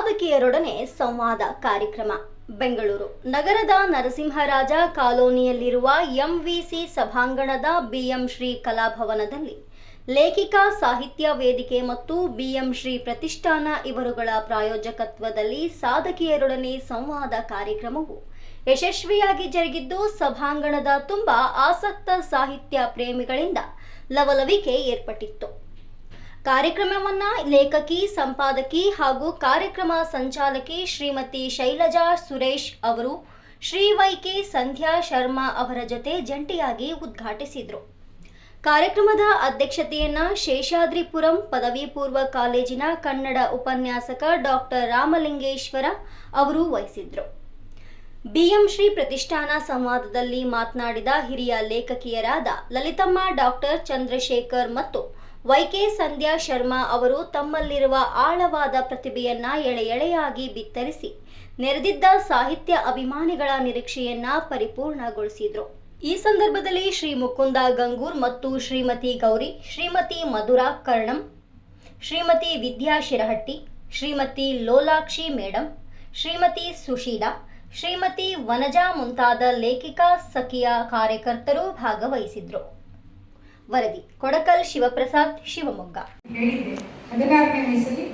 ಸಾಧಕಿಯರೊಡನೆ ಸಂವಾದ ಕಾರ್ಯಕ್ರಮ. ಬೆಂಗಳೂರು ನಗರದ ನರಸಿಂಹರಾಜ ಕಾಲೋನಿಯಲ್ಲಿರುವ ಎಂವಿಸಿ ಸಭಾಂಗಣದ ಬಿಎಂ ಶ್ರೀ ಕಲಾಭವನದಲ್ಲಿ ಲೇಖಿಕಾ ಸಾಹಿತ್ಯ ವೇದಿಕೆ ಮತ್ತು ಬಿಎಂ ಶ್ರೀ ಪ್ರತಿಷ್ಠಾನ ಇವರುಗಳ ಪ್ರಾಯೋಜಕತ್ವದಲ್ಲಿ ಸಾಧಕಿಯರೊಡನೆ ಸಂವಾದ ಕಾರ್ಯಕ್ರಮವು ಯಶಸ್ವಿಯಾಗಿ ಜರುಗಿದ್ದು, ಸಭಾಂಗಣದ ತುಂಬ ಆಸಕ್ತ ಸಾಹಿತ್ಯ ಪ್ರೇಮಿಗಳಿಂದ ಲವಲವಿಕೆ ಏರ್ಪಟ್ಟಿತ್ತು. ಕಾರ್ಯಕ್ರಮವನ್ನ ಲೇಖಕಿ, ಸಂಪಾದಕಿ ಹಾಗೂ ಕಾರ್ಯಕ್ರಮ ಸಂಚಾಲಕಿ ಶ್ರೀಮತಿ ಶೈಲಜಾ ಸುರೇಶ್ ಅವರು ಶ್ರೀ ವೈಕೆ ಸಂಧ್ಯಾ ಶರ್ಮಾ ಅವರ ಜೊತೆ ಜಂಟಿಯಾಗಿ ಉದ್ಘಾಟಿಸಿದರು. ಕಾರ್ಯಕ್ರಮದ ಅಧ್ಯಕ್ಷತೆಯನ್ನ ಶೇಷಾದ್ರಿಪುರಂ ಪದವಿ ಪೂರ್ವ ಕಾಲೇಜಿನ ಕನ್ನಡ ಉಪನ್ಯಾಸಕ ಡಾಕ್ಟರ್ ರಾಮಲಿಂಗೇಶ್ವರ ಅವರು ವಹಿಸಿದ್ರು. ಬಿಎಂ ಶ್ರೀ ಪ್ರತಿಷ್ಠಾನ ಸಂವಾದದಲ್ಲಿ ಮಾತನಾಡಿದ ಹಿರಿಯ ಲೇಖಕಿಯರಾದ ಲಲಿತಮ್ಮ ಡಾಕ್ಟರ್ ಚಂದ್ರಶೇಖರ್ ಮತ್ತು ವೈಕೆ ಸಂಧ್ಯಾ ಶರ್ಮಾ ಅವರು ತಮ್ಮಲ್ಲಿರುವ ಆಳವಾದ ಪ್ರತಿಭೆಯನ್ನ ಎಳೆಯಾಗಿ ಬಿತ್ತರಿಸಿ ನೆರೆದಿದ್ದ ಸಾಹಿತ್ಯ ಅಭಿಮಾನಿಗಳ ನಿರೀಕ್ಷೆಯನ್ನ ಪರಿಪೂರ್ಣಗೊಳಿಸಿದ್ರು. ಈ ಸಂದರ್ಭದಲ್ಲಿ ಶ್ರೀ ಮುಕುಂದ ಗಂಗೂರ್ ಮತ್ತು ಶ್ರೀಮತಿ ಗೌರಿ, ಶ್ರೀಮತಿ ಮಧುರಾ ಕರ್ಣಂ, ಶ್ರೀಮತಿ ವಿದ್ಯಾ ಶಿರಹಟ್ಟಿ, ಶ್ರೀಮತಿ ಲೋಲಾಕ್ಷಿ ಮೇಡಂ, ಶ್ರೀಮತಿ ಸುಶೀಲಾ, ಶ್ರೀಮತಿ ವನಜಾ ಮುಂತಾದ ಲೇಖಿಕಾ ಸಖಿಯ ಕಾರ್ಯಕರ್ತರು ಭಾಗವಹಿಸಿದ್ರು. ವರದಿ ಕೊಡಕಲ್ ಶಿವಪ್ರಸಾದ್, ಶಿವಮೊಗ್ಗ. ಹೇಳಿದ್ದೆ 16ನೇ ವಯಸ್ಸಲ್ಲಿ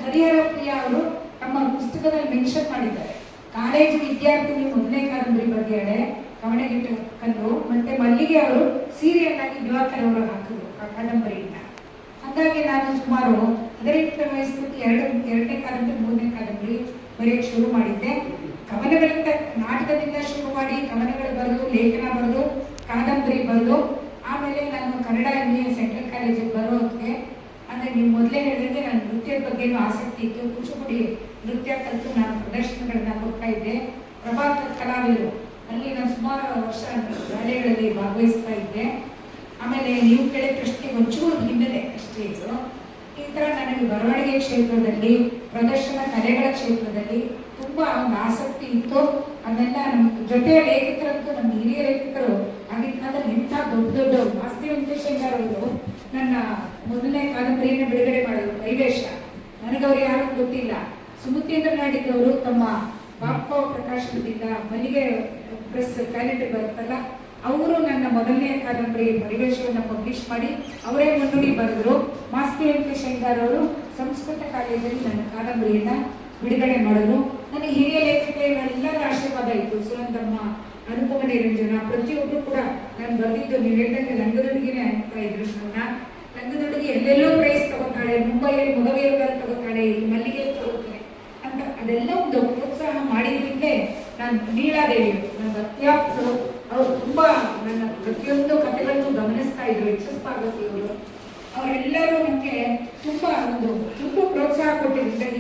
ಹರಿಹರ ಪ್ರಿಯ ಅವರು ತಮ್ಮ ಪುಸ್ತಕದಲ್ಲಿ ಮೆನ್ಷನ್ ಮಾಡಿದ್ದಾರೆ. ಕಾಲೇಜು ವಿದ್ಯಾರ್ಥಿನಿ ಮೊದಲನೇ ಕಾದಂಬರಿ ಬಗ್ಗೆ ಹೇಳೆ ಕವಣೆಗಿಟ್ಟು ಕಲ್ಲು ಮತ್ತೆ ಮಲ್ಲಿಗೆ ಅವರು ಸೀರಿಯಲ್ ಆಗಿ ದಿವಾಕರ್ ಅವರು ಹಾಕಿದ್ರು ಆ ಕಾದಂಬರಿಯಿಂದ. ಹಾಗಾಗಿ ನಾನು ಸುಮಾರು 18ನೇ ವಯಸ್ಸಲ್ಲಿ ಎರಡನೇ ಕಾದಂಬರಿ, 3ನೇ ಕಾದಂಬರಿ ಬರೆಯಕ್ಕೆ ಶುರು ಮಾಡಿದ್ದೆ. ಕವನಗಳಿಂದ, ನಾಟಕದಿಂದ ಶುರು ಮಾಡಿ ಕವನಗಳು ಬರೆದು, ಲೇಖನ ಬರೆದು, ಕಾದಂಬರಿ ಬರೆದು, ಆಮೇಲೆ ನಾನು ಕನ್ನಡ MA ಸೆಂಟ್ರಲ್ ಕಾಲೇಜಿಗೆ ಬರೋದಕ್ಕೆ, ಅಂದರೆ ನೀವು ಮೊದಲೇ ಹೇಳಿದ್ರೆ ನಾನು ನೃತ್ಯದ ಬಗ್ಗೆನೂ ಆಸಕ್ತಿ ಇತ್ತು. ಕೂಚಿಪುಡಿ ನೃತ್ಯ ಕಲಿತು ನಾನು ಪ್ರದರ್ಶನಗಳನ್ನ ಕೊಡ್ತಾ ಇದ್ದೆ. ಪ್ರಭಾತ ಕಲಾವಿದರು ಅಲ್ಲಿ ನಾನು ಸುಮಾರು ವರ್ಷ ಶಾಲೆಗಳಲ್ಲಿ ಭಾಗವಹಿಸ್ತಾ ಇದ್ದೆ. ಆಮೇಲೆ ನೀವು ಕೇಳಿದ ಪ್ರಶ್ನೆಗೆ ಒಂಚೂರು ಹಿನ್ನೆಲೆ ಅಷ್ಟೇ ಇದು. ಈ ಥರ ನನಗೆ ಬರವಣಿಗೆ ಕ್ಷೇತ್ರದಲ್ಲಿ, ಪ್ರದರ್ಶನ ಕಲೆಗಳ ಕ್ಷೇತ್ರದಲ್ಲಿ ತುಂಬ ಒಂದು ಆಸಕ್ತಿ ಇತ್ತು. ಅದೆಲ್ಲ ನಮ್ಮ ಜೊತೆಯ ಲೇಖಕರಂತೂ, ನಮ್ಮ ಹಿರಿಯ ಲೇಖಕರು ಆಗಿದ್ದಾಗ ಇಂಥ ದೊಡ್ಡ ಮಾಸ್ತಿ ವೆಂಕಟೇಶಂಗಾರ್ ಅವರು ನನ್ನ ಮೊದಲನೇ ಕಾದಂಬರಿಯನ್ನು ಬಿಡುಗಡೆ ಮಾಡೋದು ಪರಿವೇಶ. ನನಗವ್ರು ಯಾರು ಗೊತ್ತಿಲ್ಲ. ಸುಮತೀಂದ್ರ ನಾಡಿದ್ದವರು ತಮ್ಮ ಬಾಪ್ಪ ಪ್ರಕಾಶನದಿಂದ ಮಲ್ಲಿಗೆ ಪ್ರೆಸ್ ಕ್ಯಾಲೆಂಡರ್ ಬರುತ್ತಲ್ಲ, ಅವರು ನನ್ನ ಮೊದಲನೇ ಕಾದಂಬರಿ ಪರಿವೇಶವನ್ನು ಪಬ್ಲಿಷ್ ಮಾಡಿ ಅವರೇ ಮುನ್ನುಡಿ ಬರೆದರು. ಮಾಸ್ತಿ ವೆಂಕಟೇಶಂಗಾರ್ ಅವರು ಸಂಸ್ಕೃತ ಕಾಲೇಜಲ್ಲಿ ನನ್ನ ಕಾದಂಬರಿಯನ್ನು ಬಿಡುಗಡೆ ಮಾಡಿದ್ರು. ನನಗೆ ಹಿರಿಯ ಲೇಖಕರೆಲ್ಲರ ಆಶೀರ್ವಾದ ಇತ್ತು. ಸುನಂದಮ್ಮ, ಅನುಪಮ ನಿರಂಜನ, ಪ್ರತಿಯೊಬ್ಬರು ಕೂಡ ನಾನು ಬರೆದಿದ್ದು ನೀವು ಹೇಳಿದಂಗೆ ಲಂಗದೊಡುಗಿನೇ ಆಗ್ತಾ ಇದ್ರು. ನನ್ನ ಲಂಗದೊಡುಗಿ ಎಲ್ಲೆಲ್ಲೋ ಪ್ರೈಸ್ ತಗೋತಾಳೆ, ಮುಂಬೈಯಲ್ಲಿ ಮೊಗವೀರದಲ್ಲಿ ತಗೋತಾಳೆ, ಇಲ್ಲಿ ಮಲ್ಲಿಗೆಯಲ್ಲಿ ತಗೋತಾಳೆ ಅಂತ ಅದೆಲ್ಲ ಒಂದು ಪ್ರೋತ್ಸಾಹ ಮಾಡಿದ್ರಿಂದೇ ನಾನು ನೀಳಾದೇವಿ, ನನ್ನ ಅತ್ಯಾಪ್ತರು, ಅವರು ತುಂಬ ನನ್ನ ಪ್ರತಿಯೊಂದು ಕಥೆಗಳನ್ನು ಗಮನಿಸ್ತಾ ಇದ್ರು. HS ಪಾರ್ವತಿಯವರು ಅವರೆಲ್ಲರೂ ನನಗೆ ತುಂಬ ಪ್ರೋತ್ಸಾಹ ಕೊಟ್ಟಿದ್ದಾರೆ.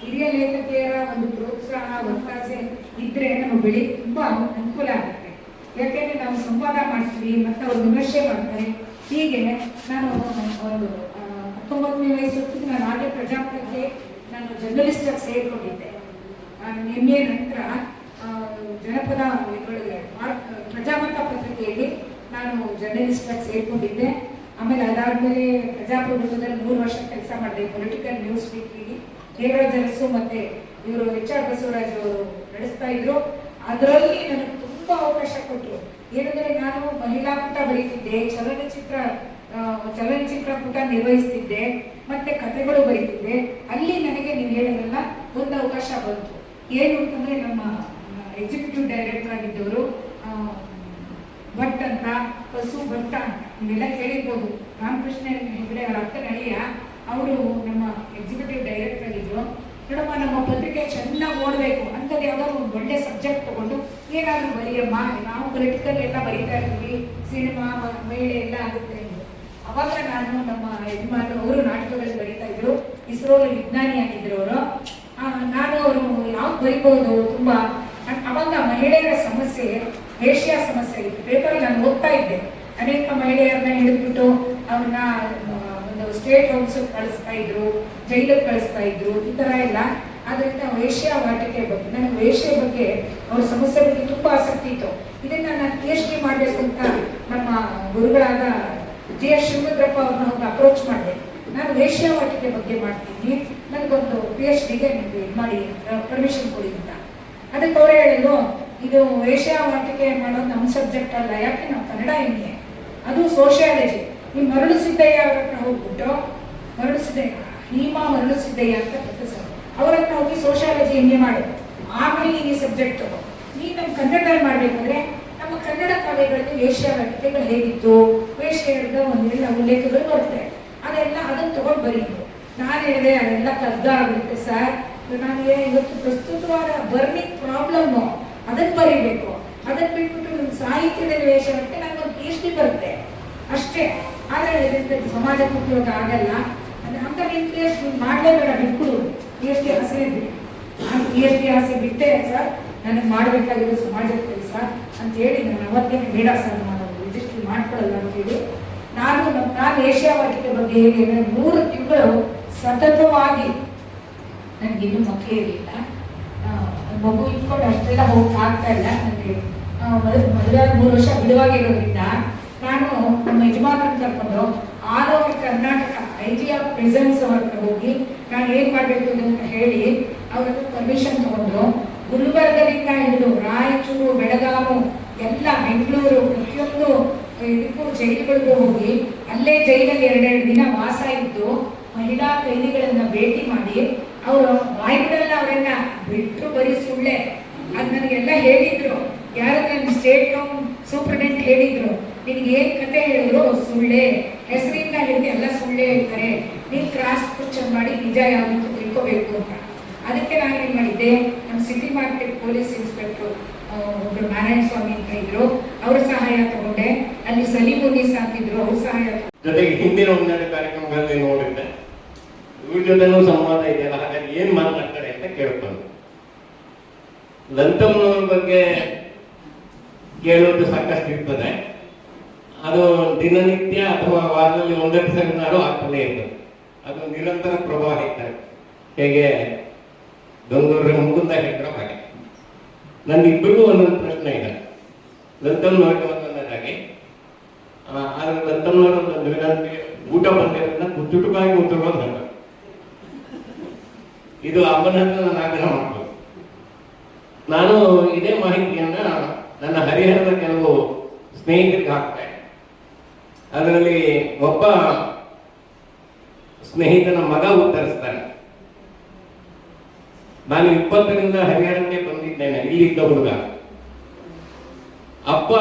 ಹಿರಿಯ ಲೇಖಕಿಯರ ಒಂದು ಪ್ರೋತ್ಸಾಹ, ಒತ್ತಾಸೆ ಇದ್ರೆ ನಮ್ಮ ಬೆಳೆ ತುಂಬ ಅನುಕೂಲ ಆಗುತ್ತೆ. ಯಾಕೆಂದರೆ ನಾವು ಸಂವಾದ ಮಾಡ್ತೀವಿ ಮತ್ತು ಅವರು ವಿಮರ್ಶೆ ಮಾಡ್ತಾರೆ. ಹೀಗೆ ನಾನು ಒಂದು 19ನೇ ವಯಸ್ಸೊತ್ತಿಗೆ ನಾನು ಹಾಗೆ ಪ್ರಜಾಪ್ರತಿಗೆ ನಾನು ಜರ್ನಲಿಸ್ಟಾಗಿ ಸೇರಿಕೊಂಡಿದ್ದೆ. MA ನಂತರ ಜನಪದ ಪ್ರಜಾಮತ ಪತ್ರಿಕೆಯಲ್ಲಿ ನಾನು ಜರ್ನಲಿಸ್ಟಾಗಿ ಸೇರಿಕೊಂಡಿದ್ದೆ. ಆಮೇಲೆ ಅದಾದಮೇಲೆ ಪ್ರಜಾಪ್ರಭುತ್ವದಲ್ಲಿ 3 ವರ್ಷ ಕೆಲಸ ಮಾಡಿದೆ. Political news weekly Devaraj Urs ಮತ್ತು ಇವರು HR ಬಸವರಾಜ್ ಅವರು ನಡೆಸ್ತಾ ಇದ್ರು. ಅದರಲ್ಲಿ ನನಗೆ ತುಂಬ ಅವಕಾಶ ಕೊಟ್ಟರು. ಏನಂದರೆ ನಾನು ಮಹಿಳಾ ಪುಟ ಬರೀತಿದ್ದೆ, ಚಲನಚಿತ್ರ ಪುಟ ನಿರ್ವಹಿಸ್ತಿದ್ದೆ, ಮತ್ತೆ ಕಥೆಗಳು ಬರೀತಿದ್ದೆ. ಅಲ್ಲಿ ನನಗೆ ನೀವು ಹೇಳಿದ್ರಲ್ಲ ಒಂದು ಅವಕಾಶ ಬಂತು. ಏನು ಅಂತಂದರೆ ನಮ್ಮ ಎಕ್ಸಿಕ್ಯೂಟಿವ್ ಡೈರೆಕ್ಟರ್ ಆಗಿದ್ದವರು ಭಟ್ ಅಂತ, ಪಸು ಭಟ್ಟ ಅಂತ ನೀವೆಲ್ಲ ಕೇಳಿರ್ಬೋದು. ರಾಮಕೃಷ್ಣ ಹೆಗಡೆ ಅವರ ಅಕ್ಕನ ಅಳಿಯ ಅವರು ನಮ್ಮ ಎಕ್ಸಿಕ್ಯೂಟಿವ್ ಡೈರೆಕ್ಟರ್ ಆಗಿದ್ರು. ನೋಡಮ್ಮ, ನಮ್ಮ ಪತ್ರಿಕೆ ಚೆನ್ನಾಗಿ ಓಡಬೇಕು ಅಂಥದ್ದು ಯಾವುದೋ ಒಂದು ಒಳ್ಳೆ ಸಬ್ಜೆಕ್ಟ್ ತಗೊಂಡು ಏನಾದರೂ ಬರೆಯಮ್ಮ, ನಾವು ಪೊಲಿಟಿಕಲ್ ಎಲ್ಲ ಬರೀತಾ ಇರ್ತೀವಿ, ಸಿನಿಮಾ, ಮಹಿಳೆ ಎಲ್ಲ ಆಗುತ್ತೆ ಎಂದು. ಅವಾಗ ನಾನು ನಮ್ಮ ಯಜಮಾನರು, ಅವರು ನಾಟಕಗಳು ಬರೀತಾ ಇದ್ರು, ಇಸ್ರೋಲಿ ವಿಜ್ಞಾನಿ ಆಗಿದ್ರು ಅವರು. ನಾನು ಅವರು ಯಾವ್ದು ಬರಿಬೋದು ತುಂಬ. ಅವಾಗ ಮಹಿಳೆಯರ ಸಮಸ್ಯೆ, ವೇಶ್ಯ ಸಮಸ್ಯೆ ಇತ್ತು. ಪೇಪರ್ ನಾನು ಓದ್ತಾ ಇದ್ದೆ. ಅನೇಕ ಮಹಿಳೆಯರನ್ನ ಹಿಡಿದ್ಬಿಟ್ಟು ಅವ್ರನ್ನ ಒಂದು ಸ್ಟೇಟ್ ಹೌಸ್ ಕಳಿಸ್ತಾ ಇದ್ರು, ಜೈಲಿಗೆ ಕಳಿಸ್ತಾ ಇದ್ರು, ಈ ಥರ ಎಲ್ಲ. ಆದ್ದರಿಂದ ವೇಶ್ಯಾವಾಟಿಕೆ ಬಗ್ಗೆ, ನನಗೆ ವೇಶ್ಯ ಬಗ್ಗೆ, ಅವ್ರ ಸಮಸ್ಯೆ ಬಗ್ಗೆ ತುಂಬ ಆಸಕ್ತಿ ಇತ್ತು. ಇದನ್ನು ನಾನು PhD ಮಾಡಬೇಕು ಅಂತ ನಮ್ಮ ಗುರುಗಳಾದ GS ಶಿವರುದ್ರಪ್ಪ ಅವ್ರನ್ನ ಅಪ್ರೋಚ್ ಮಾಡಿದೆ. ನಾನು ವೇಶ್ಯಾವಾಟಿಕೆ ಬಗ್ಗೆ ಮಾಡ್ತೀನಿ, ನನಗೊಂದು PhD-ಗೆ ಇದು ಮಾಡಿ ಪರ್ಮಿಷನ್ ಕೊಡಿ ಅಂತ. ಅದಕ್ಕೆ ಅವರೇ ಹೇಳಿದ್ರು, ಇದು ವೇಶ್ಯಾವಾಟಿಕೆ ಮಾಡೋದು ನಮ್ಮ ಸಬ್ಜೆಕ್ಟ್ ಅಲ್ಲ, ಯಾಕೆ ನಾವು ಕನ್ನಡ MA, ಅದು ಸೋಷಿಯಾಲಜಿ. ನೀವು ಮರಳು ಸಿದ್ದಯ್ಯ ಅವ್ರ ಹತ್ರ ಹೋಗ್ಬಿಟ್ಟು, ಮರಳು ಸಿದ್ದಯ್ಯ, ಹೀಮಾ ಮರಳು ಸಿದ್ದಯ್ಯ ಅಂತ ಪ್ರೊಫೆಸರ್, ಅವ್ರ ಹತ್ರ ಹೋಗಿ ಸೋಷಿಯಾಲಜಿ MA ಮಾಡು, ಆಮೇಲೆ ನೀನು ಈ ಸಬ್ಜೆಕ್ಟ್ ತಗೋ. ನೀನು ನಮ್ಮ ಕನ್ನಡದಲ್ಲಿ ಮಾಡಬೇಕಾದ್ರೆ ನಮ್ಮ ಕನ್ನಡ ಕಾವ್ಯಗಳಲ್ಲಿ ವೇಶ್ಯಾವಾಟಿಕೆಗಳು ಹೇಗಿತ್ತು, ವೇಶ್ಯೆಯರ್ಗ ಒಂದೆಲ್ಲ ಉಲ್ಲೇಖಗಳು ಬರುತ್ತೆ, ಅದನ್ನು ತಗೊಂಡು ಬರೀತು. ನಾನು ಹೇಳಿದೆ ಅದೆಲ್ಲ ಕಗ್ಗ ಆಗುತ್ತೆ ಸರ್, ನನಗೆ ಇವತ್ತು ಪ್ರಸ್ತುತವಾದ ಬರ್ನಿಂಗ್ ಪ್ರಾಬ್ಲಮ್ಮು ಅದನ್ನು ಬರೀಬೇಕು, ಅದನ್ನು ಬಿಟ್ಬಿಟ್ಟು ನನ್ನ ಸಾಹಿತ್ಯದಲ್ಲಿ ವೇಷವಾಟಿಕೆ ನನಗೊಂದು PhD ಬರುತ್ತೆ ಅಷ್ಟೇ. ಆದರೆ ಇದರಿಂದ ಸಮಾಜಕ್ಕೆ ಉಪಯೋಗ ಆಗಲ್ಲ ಅಂತ ನಿಮ್ಮ PhD ಮಾಡಲೇಬೇಡ, ಬಿಟ್ಬಿಡು, PhD ಆಸೆ ಬಿಟ್ಟು. ನಾನು PhD ಆಸೆ ಬಿಟ್ಟೆ ಸರ್, ನನಗೆ ಮಾಡಬೇಕಾಗಿರೋ ಸಮಾಜದ ಕೆಲಸ ಅಂತೇಳಿ ನಾನು ಅವತ್ತೇನೆ ಬೇಡ ಸರ್, ನಾನು ರಿಜಿಸ್ಟ್ರಿ ಮಾಡ್ಕೊಳ್ಳಲ್ಲ ಅಂತೇಳಿ ನಾನು ವೇಶ್ಯಾವಾಟಿಕೆ ಬಗ್ಗೆ ಹೇಗೆ 3 ತಿಂಗಳು ಸತತವಾಗಿ, ನನಗಿನ್ನೂ ಮಕ್ಕಳೇ ಇರಲಿಲ್ಲ, ಮಗು ಇಟ್ಕೊಂಡು ಅಷ್ಟೆಲ್ಲ ಹೋಗಕ್ಕೆ ಆಗ್ತಾ ಇಲ್ಲ ನನಗೆ. ಮದುವೆ 3 ವರ್ಷ ಬಿಡುವಾಗಿರೋದ್ರಿಂದ ನಾನು ನಮ್ಮ ಯಜಮಾನರನ್ನು ಕರ್ಕೊಂಡು all over Karnataka idea presence ಅವ್ರ ಹೋಗಿ ನಾನು ಏನು ಮಾಡಬೇಕು ಅಂತ ಹೇಳಿ ಅವ್ರದ್ದು ಪರ್ಮಿಷನ್ ತಗೊಂಡು ಗುಲ್ಬರ್ಗದಿಂದ ಹಿಡಿದು ರಾಯಚೂರು, ಬೆಳಗಾವಿ, ಎಲ್ಲ ಬೆಂಗಳೂರು, ಪ್ರತಿಯೊಂದು ಇದಕ್ಕೂ ಜೈಲುಗಳಿಗೂ ಹೋಗಿ ಅಲ್ಲೇ ಜೈಲಲ್ಲಿ 2 ದಿನ ವಾಸ ಇದ್ದು ಮಹಿಳಾ ಕೈದಿಗಳನ್ನ ಭೇಟಿ ಮಾಡಿ ಅವರು ಬಾಯ್ಬಿಡಲ್ಲ, ಅವರನ್ನ ಬಿಟ್ಟರು ಬರೀ ಸುಳ್ಳೆ. ಅದು ನನಗೆಲ್ಲ ಹೇಳಿದ್ರು, ಯಾರು ನನ್ನ ಸ್ಟೇಟ್ ಸೂಪರ್ಡೆಂಟ್ ಹೇಳಿದ್ರು, ನಿನಗೆ ಏನು ಕತೆ ಹೇಳಿದ್ರು ಸುಳ್ಳೆ, ಹೆಸರಿಂದ ಹಿಡಿದು ಎಲ್ಲ ಸುಳ್ಳೆ ಹೇಳ್ತಾರೆ, ನೀನು ಕ್ರಾಸ್ ಕ್ವಶನ್ ಮಾಡಿ ನಿಜ ಯಾವುದು ತಿಳ್ಕೋಬೇಕು ಅಂತ. ಅದಕ್ಕೆ ನಾನು ಏನು ಮಾಡಿದ್ದೆ, ನಮ್ಮ ಸಿಟಿ ಮಾರ್ಕೆಟ್ ಪೊಲೀಸ್ ಇನ್ಸ್ಪೆಕ್ಟ್ರು ಒಬ್ಬರು ನಾರಾಯಣ ಸ್ವಾಮಿ ಅಂತ ಇದ್ರು, ಅವ್ರ ಸಹಾಯ ತಗೊಂಡೆ. ಅಲ್ಲಿ ಸಲೀಮುನೀಸ್ ಅಂತಿದ್ರು, ಅವ್ರ ಸಹಾಯ ಜೊತೆಗೆ ಹಿಂದಿನ ಒಂದೆರಡು ಕಾರ್ಯಕ್ರಮಗಳಲ್ಲಿ ನೋಡಿದ್ದೆ, ಇವ್ರ ಜೊತೆನೂ ಸಂವಾದ ಇದೆಯಲ್ಲ, ಹಾಗಾಗಿ ಏನ್ ಮಾತನಾಡ್ತಾರೆ ಅಂತ ಕೇಳ್ಕೊಂಡು. ಲಂತಮ್ನವ್ರ ಬಗ್ಗೆ ಕೇಳೋದು ಸಾಕಷ್ಟು ಇರ್ತದೆ, ಅದು ದಿನನಿತ್ಯ ಅಥವಾ ವಾರದಲ್ಲಿ 1 ಸರಿನಾರು ಆಗ್ತಲೇ ಇರ್ತದೆ, ಅದು ನಿರಂತರ ಪ್ರವಾಹ ಇದ್ದಾರೆ. ಹೇಗೆ ಬೆಂಗಳೂರು ಮುಗುಂದ ಹೇಳಿದ್ರೆ ಹಾಗೆ. ನನ್ನ ಇಬ್ಬರಿಗೂ ಒಂದೊಂದು ಪ್ರಶ್ನೆ ಇದೆ. ಲಂತಮ್ನವ್ರಿಗೆ ಒಂದೊಂದಾಗಿ, ಆದ್ರೆ ಲಂತಮ್ನವರು ನನಗೆ ಊಟ ಬಂದಿರೋದನ್ನ ಚುಟುಕಾಗಿ ಉತ್ತರಗಳು ಹೇಳ್ತಾರೆ. ಇದು ಅಮ್ಮನ ನಾನು ಆಗ್ರಹ ಮಾಡ್ಬೋದು. ನಾನು ಇದೇ ಮಾಹಿತಿಯನ್ನ ನನ್ನ ಹರಿಹರದ ಕೆಲವು ಸ್ನೇಹಿತರಿಗೆ ಹಾಕ್ತೆ. ಅದರಲ್ಲಿ ಒಬ್ಬ ಸ್ನೇಹಿತನ ಮಗ ಉತ್ತರಿಸ್ತಾನೆ, ನಾನು 20ರಿಂದ ಹರಿಹರಕ್ಕೆ ಬಂದಿದ್ದೇನೆ, ಇಲ್ಲಿದ್ದ ಹುಡುಗ. ಅಪ್ಪ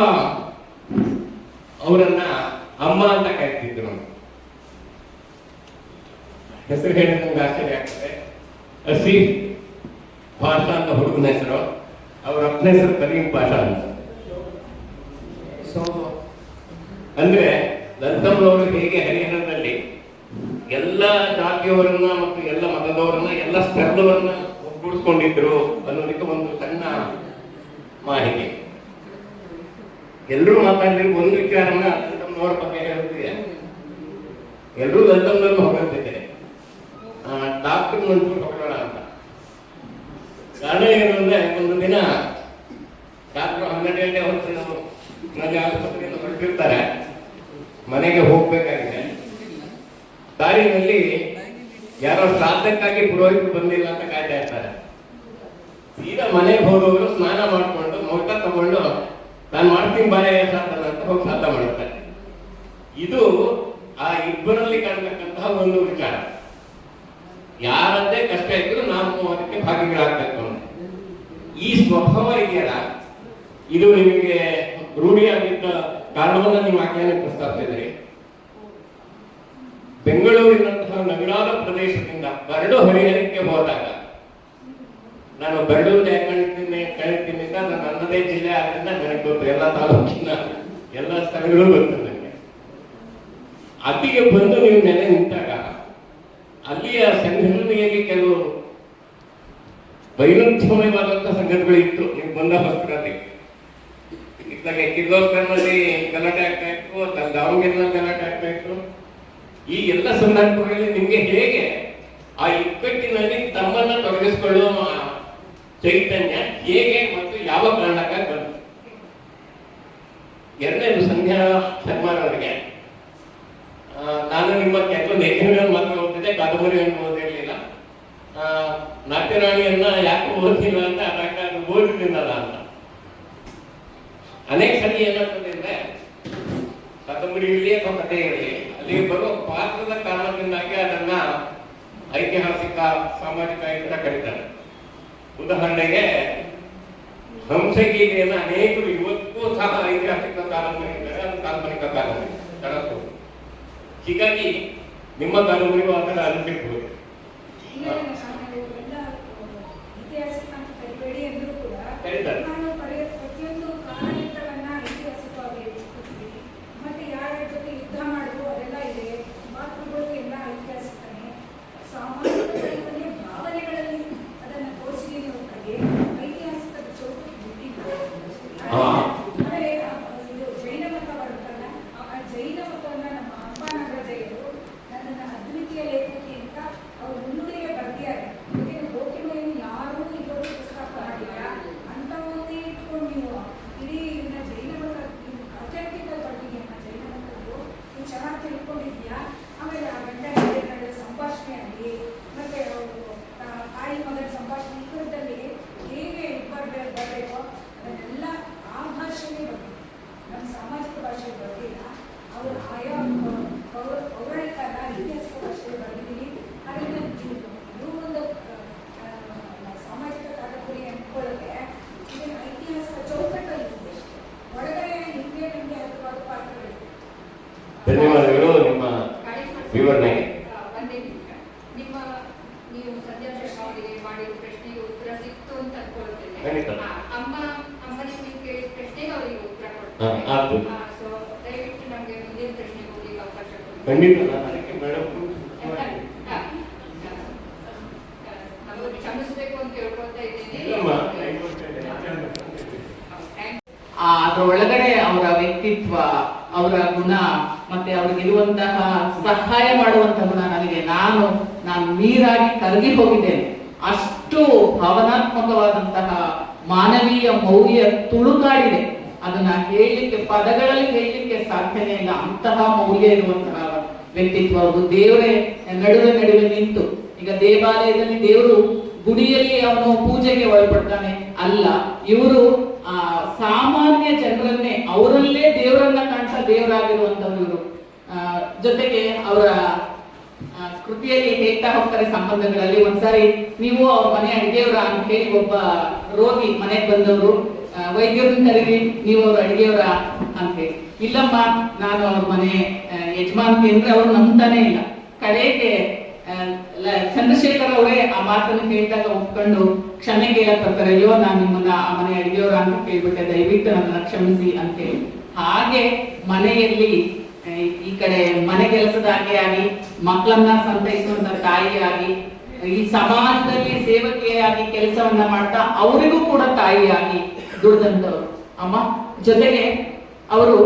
ಅವರನ್ನ ಅಮ್ಮ ಅಂತ ಕರಿತಿದ್ರು. ಹೆಸರು ಹೇಳಿದ ನಮ್ಗೆ ಆಶ್ಚರ್ಯ ಆಗ್ತದೆ. ಅಸೀಫ್ ಪಾಷಾ ಅಂತ ಹುಡುಗನ ಹೆಸರು, ಅವ್ರ ಅಪ್ಪನ ಹೆಸರು ಕರೀಂ ಪಾಷಾ ಅಂತ. ಸೊ ಅಂದ್ರೆ ಲಂತಮ್ನವರು ಹೇಗೆ ಹರಿಹರದಲ್ಲಿ ಎಲ್ಲ ಜಾತಿಯವರನ್ನ ಮತ್ತು ಎಲ್ಲ ಮತದವರನ್ನ, ಎಲ್ಲ ಸ್ತರದವರನ್ನ ಒಗ್ಗೂಡಿಸ್ಕೊಂಡಿದ್ರು ಅನ್ನೋದಕ್ಕೆ ಒಂದು ಸಣ್ಣ ಮಾಹಿತಿ. ಎಲ್ಲರೂ ಮಾತಾಡಿದ್ರೆ ಒಂದು ವಿಚಾರನ ಲಂತಮ್ನವರ ಬಗ್ಗೆ ಹೇಳ್ತಿದೆ. ಎಲ್ಲರೂ ಲಂತಮ್ನವ್ರನ್ನ ಹೊಗಳ್ತಿದ್ದಾರೆ, ಡಾಕ್ಟರ್ ಮಂಜೂರ್ ಹೊಗಳೋಣ ಅಂತ. ಕಾರಣ ಏನು ಅಂದ್ರೆ, ಒಂದು ದಿನ ಡಾಕ್ಟರ್ 12 ಗಂಟೆ ಹೊತ್ತು ನನಗೆ ಆಸ್ಪತ್ರೆಯಿಂದ ಹೊರಟಿರ್ತಾರೆ, ಮನೆಗೆ ಹೋಗ್ಬೇಕಾಗಿದೆ. ದಾರಿನಲ್ಲಿ ಯಾರೋ ಶ್ರಾದ್ದಕ್ಕಾಗಿ ಪುರೋಹಿತರು ಬಂದಿಲ್ಲ ಅಂತ ಕಾಯ್ತಾ ಇರ್ತಾರೆ. ಸೀದಾ ಮನೆಗೆ ಹೋಗೋರು ಸ್ನಾನ ಮಾಡಿಕೊಂಡು ಮೊಟ್ಟ ತಗೊಂಡು ನಾನು ಮಾಡ್ತೀನಿ ಬಾಯ ಶ್ರಾದ್ದ ಅಂತ ಹೋಗಿ ಶ್ರಾದ್ದ ಮಾಡುತ್ತಾರೆ. ಇದು ಆ ಇಬ್ಬರಲ್ಲಿ ಕಾಣ್ತಕ್ಕಂತಹ ಒಂದು ವಿಚಾರ. ಯಾರದ್ದೇ ಕಷ್ಟ ಇದ್ರು ನಾವು ಅದಕ್ಕೆ ಭಾಗಿಗಳಾಗಬೇಕು. ಈ ಸ್ವಭಾವ ಇದೆಯಲ್ಲ, ಇದು ನಿಮಗೆ ರೂಢಿಯಾಗಿದ್ದ ಕಾರಣವನ್ನ ನೀವು ಆಗ್ಲೇನೆ ಪ್ರಸ್ತಾಪಿಸಿದ್ರಿ. ಬೆಂಗಳೂರಿನಂತಹ ನಗರಾದ ಪ್ರದೇಶದಿಂದ ಬರಡು ಹರಿಹರಕ್ಕೆ ಹೋದಾಗ, ನಾನು ಬರಡು ಕಳಿತೀನಿ ನಾನು ನನ್ನದೇ ಜಿಲ್ಲೆ ಆದ್ರಿಂದ ನನಗೆ ಗೊತ್ತು, ಎಲ್ಲ ತಾಲೂಕಿನ ಎಲ್ಲ ಸ್ಥಳಗಳು ಗೊತ್ತು ನನಗೆ. ಅಲ್ಲಿಗೆ ಬಂದು ನೀವು ನೆಲೆ ನಿಂತಾಗ ಅಲ್ಲಿಯ ಸಂಘಟನೆಯಲ್ಲಿ ಕೆಲವು ವೈರುಧ್ಯಮಯವಾದಂತಹ ಸಂಘಟನೆಗಳಿತ್ತು. ನೀವು ಬಂದ ಹೊಸರಲ್ಲಿ ಇತ್ತಾಗ ಕಿರ್ಲೋಸ್ಕರ್ನಲ್ಲಿ ಗಲಾಟೆ ಆಗ್ತಾ ಇತ್ತು, ದಾವಣಗೆರೆನಲ್ಲಿ ಗಲಾಟೆ ಆಗ್ತಾ ಇತ್ತು. ಈ ಎಲ್ಲ ಸಂದರ್ಭಗಳಲ್ಲಿ ನಿಮ್ಗೆ ಹೇಗೆ ಆ ಇಕ್ಕಟ್ಟಿನಲ್ಲಿ ತಮ್ಮನ್ನ ತೊಡಗಿಸಿಕೊಳ್ಳುವ ಚೈತನ್ಯ ಹೇಗೆ ಮತ್ತು ಯಾವ ಕಾರಣಕ್ಕಾಗಿ ಬಂತು? ಎರಡನೇದು ಸಂಧ್ಯಾ ಶರ್ಮಾರ್ ಅವರಿಗೆ, ನಾನು ನಿಮ್ಮ ಕೆಲವೊಂದು ಎಕ್ಸಿಬಿಷನ್ ಮಾತ್ರ ಓದಿದ್ದೆ, ಕಾದಂಬರಿಯನ್ನು ಓದಿರಲಿಲ್ಲ. ಓದಿಲ್ಲ ಅಂತ ಡಾಕ್ಟರ್ ಓದಿದ್ದೀನಲ್ಲ ಅಂತ. ಅನೇಕ ಸರಿ ಏನಾಗ್ತದೆ ಅಂದ್ರೆ ಕಾದಂಬರಿ ಇರಲಿ ಅಥವಾ ಕಥೆ ಇರಲಿ, ಅಲ್ಲಿ ಬರುವ ಪಾತ್ರದ ಕಾರಣದಿಂದಾಗಿ ಅದನ್ನ ಐತಿಹಾಸಿಕ ಸಾಮಾಜಿಕ ಅಂತ ಕರೀತಾರೆ. ಉದಾಹರಣೆಗೆ ಹಂಸಗೀತೆಯನ್ನು ಅನೇಕರು ಇವತ್ತೂ ಸಹ ಐತಿಹಾಸಿಕ ಕಾದಂಬರಿ ಇದ್ದಾರೆ, ಅದು ಕಾಲ್ಪನಿಕ ಕಾದಂಬರಿ ತರತ್ತು. ಹೀಗಾಗಿ ನಿಮ್ಮ ಕಾದಂಬರಿಗೂ ಆ ಥರ ಅನಿಸಿರ್ಬೋದು. ಐತಿಹಾಸಿಕ ಅಂತ ಕರಿಬೇಡಿ ಅಂದ್ರೂ ಕೂಡ ಕರೀತಾರೆ. ನಾನು ಬರೆಯೋ ಪ್ರತಿಯೊಂದು ಕಾರಣವನ್ನ ಐತಿಹಾಸಿಕವಾಗಿ ಎತ್ತಿಕೊಡ್ತೀವಿ. ಮತ್ತೆ ಯಾರ್ಯಾರ ಜೊತೆ ಯುದ್ಧ ಮಾಡಿದ್ರು ಅದೆಲ್ಲ ಇದೆ, ಮಾತೃಗಳು ಎಲ್ಲ ಐತಿಹಾಸಿಕನೇ. ಸಾಮಾಜಿಕ ಬದುಕಿನ ಭಾವನೆಗಳಲ್ಲಿ ಅದನ್ನು ತೋರಿಸಿದೀನಿ ಒಂದು ಕಡೆ, ಐತಿಹಾಸಿಕದ ಚೌಕಟ್ಟು ಬಿಟ್ಟಿದ್ದಾರೆ. ಆಮೇಲೆ ಇದು ಜೈನ ಮತ ಬರುತ್ತಲ್ಲ, ಆ ಜೈನ ಮತವನ್ನ ನಮ್ಮ ಅಂಬಾನಗರ ಜೈನರು ನನ್ನನ್ನು ಅದ್ವಿತೀಯ ಲೇಖಕಿ ಅಂತ ಅವ್ರು ಮುನ್ನುಡಿಗೆ ಬರ್ದಿದ್ದಾರೆ. ಗೋಕಿಮೆಯನ್ನು ಯಾರೂ ಇವರು ಪುಸ್ತಕ ಮಾಡಿಲ್ಲ ಅಂಥವನ್ನೇ ಇಟ್ಕೊಂಡು ನೀವು ಇಡೀ ಇದನ್ನ ಜೈನ ಮತ ಅತ್ಯಂತಿಕ ಬರ್ದಿದೆಯಮ್ಮ. ಜೈನ ಮತದ್ದು ನೀವು ಚೆನ್ನಾಗಿ ತಿಳ್ಕೊಂಡಿದ್ಯಾ. ಆಮೇಲೆ ಆ ಗಂಡ ನಡೆದ ಸಂಭಾಷಣೆ ಆಗಲಿ, ಮತ್ತೆ ತಾಯಿ ಮಗನ ಸಂಭಾಷಣೆ ಈ ಥರದಲ್ಲಿ ಹೇಗೆ ಬರಬೇಕೋ ಅದನ್ನೆಲ್ಲ ಆ ಭಾಷೆಯೇ ಬರ್ತಿದೆ, ನಮ್ಮ ಸಾಮಾಜಿಕ ಭಾಷೆ ಬರ್ತಿಲ್ಲ. ಅವರು ಆಯಾ ಪೌರಾಣಿಕನ ಐತಿಹಾಸಿಕ ಭಾಷೆಯಲ್ಲಿ ಬರ್ದಿದ್ದೀನಿ. ಅದರಿಂದ ಇದು ಒಂದು ಸಾಮಾಜಿಕ ಕಾದಂಬರಿ ಅಂದ್ಕೊಳ್ಳೋಕೆ ಇದನ್ನು ಐತಿಹಾಸಿಕ ಚೌಕಟ್ಟಲ್ಲಿ ಇದೆ. ಒಳಗಡೆ ನಿಮಗೆ ಹತ್ತಿರವಾದ ಪಾತ್ರಗಳಿವೆ. ಧನ್ಯವಾದಗಳು ನಿಮ್ಮ ವಿವರಣೆಗೆ. ನೀವು ಸಂಧ್ಯಾಶೇಖರ್ ಅವರಿಗೆ ಮಾಡಿದ ಪ್ರಶ್ನೆಗೆ ಉತ್ತರ ಸಿಕ್ತು ಅಂತ ಅನ್ಕೊಳ್ತೇನೆ. ಅಮ್ಮನಿಗೆ ನೀವು ಕೇಳಿದ ಪ್ರಶ್ನೆಗೆ ಅವರಿಗೆ ಉತ್ತರ ಕೊಡ್ತಾರೆ. ಸೊ ದಯವಿಟ್ಟು ನಮಗೆ ಮುಂದಿನ ಪ್ರಶ್ನೆಗೆ ಹೋಗ್ಲಿಕ್ಕೆ ಅವಕಾಶ ಕೊಡಿ. ಖಂಡಿತ ಅದಕ್ಕೆ ಮೇಡಮ್ ನಾವು ಕ್ಷಮಿಸಬೇಕು ಅಂತ ಕೇಳ್ಕೊಳ್ತಾ ಇದ್ದೇನೆ. ಅದರ ಒಳಗಡೆ ಅವರ ವ್ಯಕ್ತಿತ್ವ, ಅವರ ಗುಣ, ಮತ್ತೆ ಅವ್ರಿಗಿರುವಂತಹ ಸಹಾಯ ಮಾಡುವಂತಹ ಗುಣ ನನಗೆ ನಾನು ನೀರಾಗಿ ಕರಗಿ ಹೋಗಿದ್ದೇನೆ. ಅಷ್ಟು ಭಾವನಾತ್ಮಕವಾದಂತಹ ಮಾನವೀಯ ಮೌಲ್ಯ ತುಳುಕಾಡಿದೆ. ಅದನ್ನ ಹೇಳಲಿಕ್ಕೆ ಪದಗಳಲ್ಲಿ ಹೇಳಲಿಕ್ಕೆ ಸಾಧ್ಯನೇ ಇಲ್ಲ. ಅಂತಹ ಮೌಲ್ಯ ಇರುವಂತಹ ವ್ಯಕ್ತಿತ್ವ ಅವರು. ದೇವರೇ ನಡುವೆ ನಿಂತು, ಈಗ ದೇವಾಲಯದಲ್ಲಿ ದೇವರು ಗುಡಿಯಲ್ಲಿ ಅವನು ಪೂಜೆಗೆ ಒಳಪಡ್ತಾನೆ ಅಲ್ಲ, ಇವರು ಸಾಮಾನ್ಯ ಜನರನ್ನೇ ಅವರಲ್ಲೇ ದೇವರನ್ನ ಕಾಣಿಸ ದೇವರಾಗಿರುವಂತವ್ರು ಇವರು. ಜೊತೆಗೆ ಅವರ ಕೃತಿಯಲ್ಲಿ ಹೇಳ್ತಾ ಹೋಗ್ತಾರೆ ಸಂಬಂಧಗಳಲ್ಲಿ. ಒಂದ್ಸಾರಿ ನೀವು ಅವ್ರ ಮನೆ ಅಡಿಗೆಯವರ ಅಂತ ಹೇಳಿ ಒಬ್ಬ ರೋಗಿ ಮನೆಗೆ ಬಂದವರು, ವೈದ್ಯರನ್ನ ಕರೀರಿ, ನೀವು ಅವ್ರ ಅಡಿಗೆಯವರ ಅಂತ ಹೇಳಿ. ಇಲ್ಲಮ್ಮ ನಾನು ಅವ್ರ ಮನೆ ಯಜಮಾನ್ತಿ ಅಂದ್ರೆ ಅವ್ರು ನಂಬ್ತಾನೆ ಇಲ್ಲ. ಕಡೆಗೆ ಚಂದ್ರಶೇಖರ್ ಅವರೇ ಆ ಮಾತನ್ನು ಕೇಳಿದಾಗ ಒಪ್ಕೊಂಡು ಕ್ಷಮೆ ಕೇಳಕ್ ಬರ್ತಾರೆ. ಅಯ್ಯೋ ನಾನು ನಿಮ್ಮನ್ನ ಆ ಮನೆ ಅಡಿಗೆಯವರ ಅಂತ ಕೇಳ್ಬಿಟ್ಟೆ, ದಯವಿಟ್ಟು ನನ್ನ ಕ್ಷಮಿಸಿ ಅಂತೇಳಿ. ಹಾಗೆ ಮನೆಯಲ್ಲಿ ಈ ಕಡೆ ಮನೆ ಕೆಲಸದಾಗೆ ಆಗಿ, ಮಕ್ಕಳನ್ನ ಸಂತೈಸುವಂತ ತಾಯಿಯಾಗಿ, ಈ ಸಮಾಜದಲ್ಲಿ ಸೇವಕಿಯಾಗಿ ಕೆಲಸವನ್ನ ಮಾಡ್ತಾ ಅವರಿಗೂ ಕೂಡ ತಾಯಿಯಾಗಿ ದುಡಿದಂತವ್ರು ಅಮ್ಮ. ಜೊತೆಗೆ ಅವರು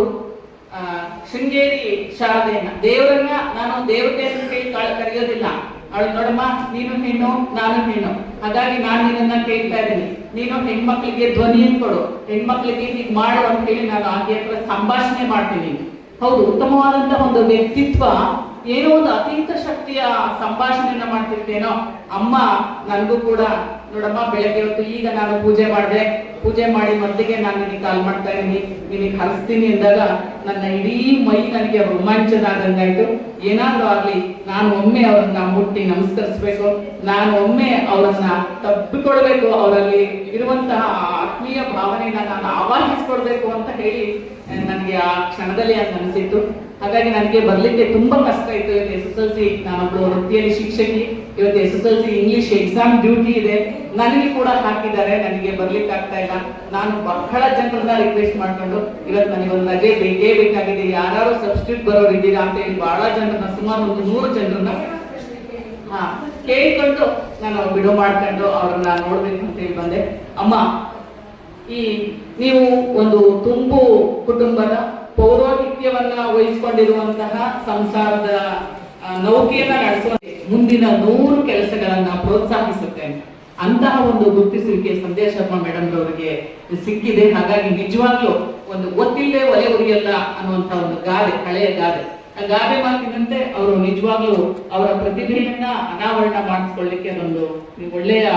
ಶೃಂಗೇರಿ ಶಾರದೆಯನ್ನ, ದೇವರನ್ನ ನಾನು ದೇವತೆ ಅಂತ ಹೇಳಿ ಕರೆಯೋದಿಲ್ಲ. ಅವಳು ನೋಡಮ್ಮ, ನೀನು ಹೆಣ್ಣು ನಾನು ಹೆಣ್ಣು, ಹಾಗಾಗಿ ನಾನು ನಿನ್ನನ್ನ ಕೇಳ್ತಾ ಇದ್ದೀನಿ, ನೀನು ಹೆಣ್ಮಕ್ಳಿಗೆ ಧ್ವನಿಯನ್ನು ಕೊಡು, ಹೆಣ್ಮಕ್ಳಿಗೆ ಹೀಗೆ ಮಾಡು ಅಂತ ಹೇಳಿ ನಾನು ಆಕೆ ಹತ್ರ ಸಂಭಾಷಣೆ ಮಾಡ್ತೀನಿ. ಹೌದು, ಉತ್ತಮವಾದಂತಹ ಒಂದು ವ್ಯಕ್ತಿತ್ವ. ಏನೋ ಒಂದು ಅತೀತ ಶಕ್ತಿಯ ಸಂಭಾಷಣೆಯನ್ನ ಮಾಡ್ತಿರ್ತೇನೋ. ಅಮ್ಮ ನನಗೂ ಕೂಡ ನೋಡಮ್ಮ, ಬೆಳಗ್ಗೆ ಹೊತ್ತು ಈಗ ನಾನು ಪೂಜೆ ಮಾಡಿ ಮದ್ದಿಗೆ ನಾನು ನಿನಗೆ ಕಾಲ್ ಮಾಡ್ತಾ ಇದ್ದೀನಿ, ನಿನಗೆ ಹರಿಸ್ತೀನಿ ಅಂದಾಗ ನನ್ನ ಇಡೀ ಮೈ ನನಗೆ ರೋಮಾಂಚನ ಆದಂಗಾಯ್ತು. ಏನಾದ್ರೂ ಆಗ್ಲಿ ನಾನು ಒಮ್ಮೆ ಅವ್ರನ್ನ ಮುಟ್ಟಿ ನಮಸ್ಕರಿಸ್ಬೇಕು, ನಾನು ಒಮ್ಮೆ ಅವರನ್ನ ತಬ್ಬಿಕೊಡ್ಬೇಕು, ಅವರಲ್ಲಿ ಇರುವಂತಹ ಆತ್ಮೀಯ ಭಾವನೆಯನ್ನ ನಾನು ಆವಾಹಿಸ್ಕೊಡ್ಬೇಕು ಅಂತ ಹೇಳಿ ನನಗೆ ಆ ಕ್ಷಣದಲ್ಲಿ ಅಂತ ಅನಿಸಿತ್ತು. ಹಾಗಾಗಿ ನನಗೆ ಬರ್ಲಿಕ್ಕೆ ತುಂಬಾ ಕಷ್ಟ ಇತ್ತು. ಇವತ್ತು SSLC, ನಾನೊಬ್ಳು ವೃತ್ತಿಯಲ್ಲಿ ಶಿಕ್ಷಕಿ, ಇವತ್ತು SSLC ಇಂಗ್ಲಿಷ್ ಎಕ್ಸಾಮ್ ಡ್ಯೂಟಿ ಇದೆ, ನನಗೆ ಕೂಡ ಹಾಕಿದ್ದಾರೆ, ನನಗೆ ಬರ್ಲಿಕ್ಕೆ ಆಗ್ತಾ ಇಲ್ಲ. ನಾನು ಬಹಳ ಜನರನ್ನ ರಿಕ್ವೆಸ್ಟ್ ಮಾಡ್ಕೊಂಡು ಇವತ್ತು ನನಗೆ ಒಂದು ರಜೆ ಬೇಕೇ ಬೇಕಾಗಿದೆ, ಯಾರು ಸಬ್ಸ್ಟಿಟ್ಯೂಟ್ ಬರೋರು ಇದ್ದೀರಾ ಅಂತ ಹೇಳಿ ಬಹಳ ಜನರನ್ನ, ಸುಮಾರು ಒಂದು 100 ಜನರನ್ನ ಕೇಳ್ಕೊಂಡು ನಾನು ಬಿಡು ಮಾಡ್ಕೊಂಡು ಅವ್ರನ್ನ ನೋಡ್ಬೇಕು ಅಂತ ಹೇಳಿ ಬಂದೆ. ಅಮ್ಮ, ನೀವು ಒಂದು ತುಂಬು ಕುಟುಂಬದ ಪೌರೋಹಿತ್ಯವನ್ನ ವಹಿಸಿಕೊಂಡಿರುವಂತಹ ಸಂಸಾರದ ನೌಕೆಯನ್ನ ನಡೆಸುವ ಮುಂದಿನ 100 ಕೆಲಸಗಳನ್ನ ಪ್ರೋತ್ಸಾಹಿಸುತ್ತೆ. ಅಂತಹ ಒಂದು ಗುರುತಿಸುವಿಕೆ ಸಂಧ್ಯಾ ಶರ್ಮಾ ಮೇಡಮ್ ಅವರಿಗೆ ಸಿಕ್ಕಿದೆ. ಹಾಗಾಗಿ ನಿಜವಾಗ್ಲೂ ಒಂದು ಗೊತ್ತಿಲ್ಲದೆ ಒಲೆ ಉರಿಯಲ್ಲ ಅನ್ನುವಂತ ಒಂದು ಗಾದೆ, ಹಳೆಯ ಗಾದೆ. ಗಾದೆ ಮಾತಿನಂತೆ ಅವರು ನಿಜವಾಗ್ಲೂ ಅವರ ಪ್ರತಿಭೆಯನ್ನ ಅನಾವರಣ ಮಾಡಿಸ್ಕೊಳ್ಳಿಕ್ಕೆ ಅದೊಂದು ಒಳ್ಳೆಯ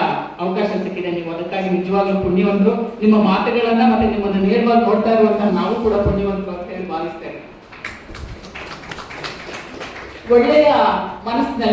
ಅವಕಾಶ ಸಿಕ್ಕಿದೆ. ನೀವು ಅದಕ್ಕಾಗಿ ನಿಜವಾಗ್ಲೂ ಪುಣ್ಯವಂತರು. ನಿಮ್ಮ ಮಾತುಗಳನ್ನ ಮತ್ತೆ ನಿಮ್ಮನ್ನು ನೇರವಾಗಿ ನೋಡ್ತಾ ಇರುವಂತಹ ನಾವು ಕೂಡ ಪುಣ್ಯವಂತರು ಅಂತ ಹೇಳಿ ಭಾವಿಸ್ತೇವೆ. ಒಳ್ಳೆಯ ಮನಸ್ಸಿನಲ್ಲಿ